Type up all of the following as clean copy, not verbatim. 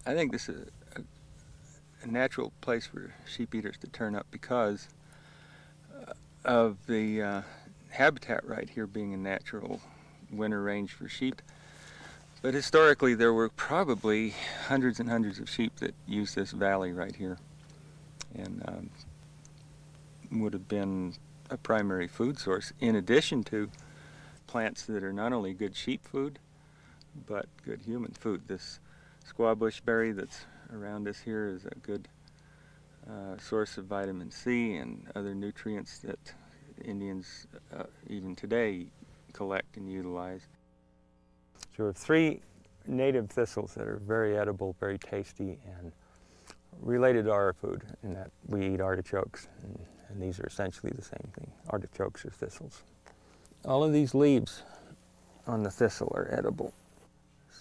I think this is a natural place for sheep eaters to turn up because of the habitat right here being a natural winter range for sheep. But historically, there were probably hundreds and hundreds of sheep that used this valley right here, and would have been a primary food source, in addition to plants that are not only good sheep food, but good human food. This squaw bush berry that's around us here is a good source of vitamin C and other nutrients that Indians, even today, collect and utilize. So we have 3 native thistles that are very edible, very tasty, and related to our food in that we eat artichokes, and these are essentially the same thing. Artichokes are thistles. All of these leaves on the thistle are edible.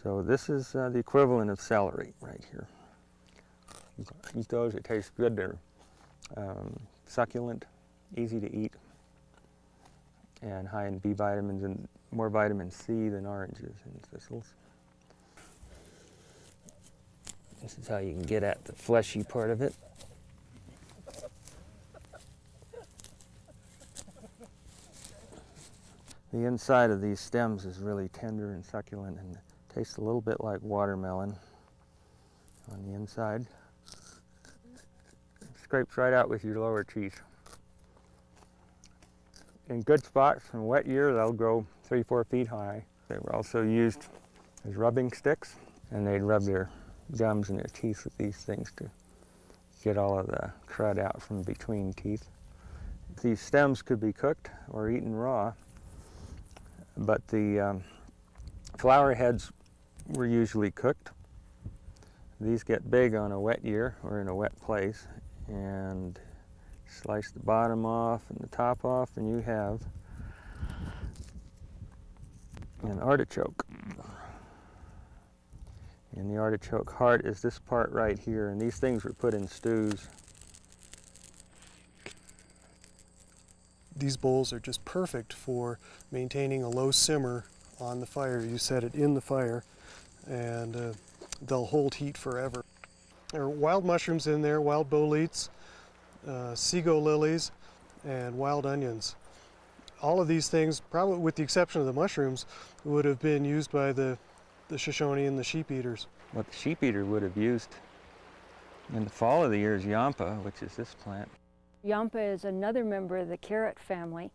So this is the equivalent of celery right here. You can eat those, it tastes good. They're succulent, easy to eat, and high in B vitamins and more vitamin C than oranges and thistles. This is how you can get at the fleshy part of it. The inside of these stems is really tender and succulent and tastes a little bit like watermelon on the inside. It scrapes right out with your lower teeth. In good spots, in a wet year, they'll grow 3-4 feet high. They were also used as rubbing sticks, and they'd rub their gums and their teeth with these things to get all of the crud out from between teeth. These stems could be cooked or eaten raw, but the flower heads were usually cooked. These get big on a wet year or in a wet place, and slice the bottom off and the top off, and you have an artichoke. And the artichoke heart is this part right here, and these things were put in stews. These bowls are just perfect for maintaining a low simmer on the fire. You set it in the fire, and they'll hold heat forever. There are wild mushrooms in there, wild boletes, sego lilies, and wild onions. All of these things, probably with the exception of the mushrooms, would have been used by the Shoshone and the sheep eaters. What the sheep eater would have used in the fall of the year is Yampa, which is this plant. Yampa is another member of the carrot family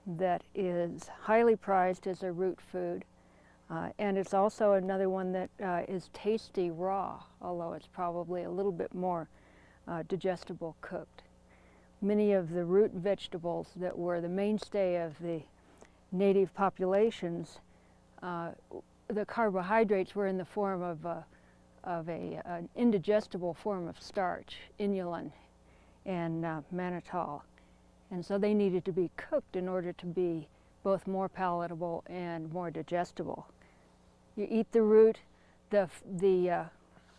that is highly prized as a root food. And it's also another one that is tasty raw, although it's probably a little bit more digestible cooked. Many of the root vegetables that were the mainstay of the native populations, the carbohydrates were in the form of an indigestible form of starch, inulin and mannitol. And so they needed to be cooked in order to be both more palatable and more digestible. You eat the root, the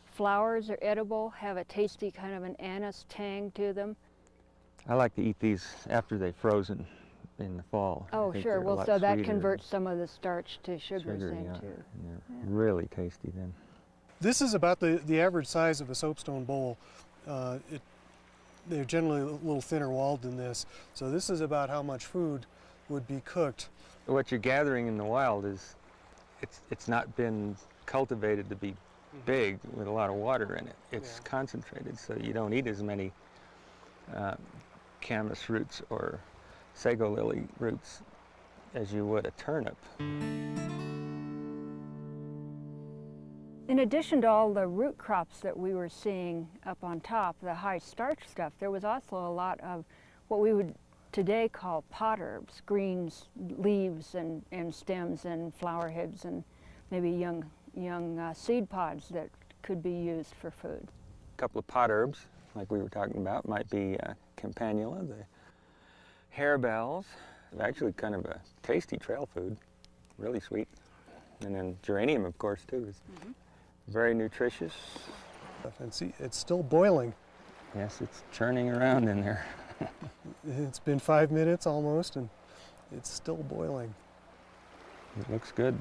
flowers are edible, have a tasty kind of an anise tang to them. I like to eat these after they've frozen in the fall. Oh, sure. Well, so that converts some of the starch to sugars then, yeah. too. And they're really tasty then. This is about the average size of a soapstone bowl. They're generally a little thinner walled than this, so this is about how much food would be cooked. What you're gathering in the wild is, it's not been cultivated to be big with a lot of water in it. It's concentrated, so you don't eat as many camas roots or sago lily roots as you would a turnip. In addition to all the root crops that we were seeing up on top, the high starch stuff, there was also a lot of what we would today call pot herbs, greens, leaves and stems and flower heads and maybe young seed pods that could be used for food. A couple of pot herbs, like we were talking about, might be Campanula, the harebells, actually kind of a tasty trail food, really sweet. And then geranium, of course, too, is very nutritious. And see, it's still boiling. Yes, it's churning around in there. It's been 5 minutes almost, and it's still boiling. It looks good.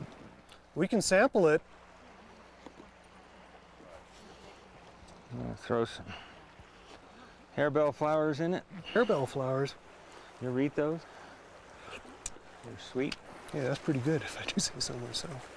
We can sample it. I'm gonna throw some harebell flowers in it. Harebell flowers. You ever eat those? They're sweet. Yeah, that's pretty good if I do say so myself.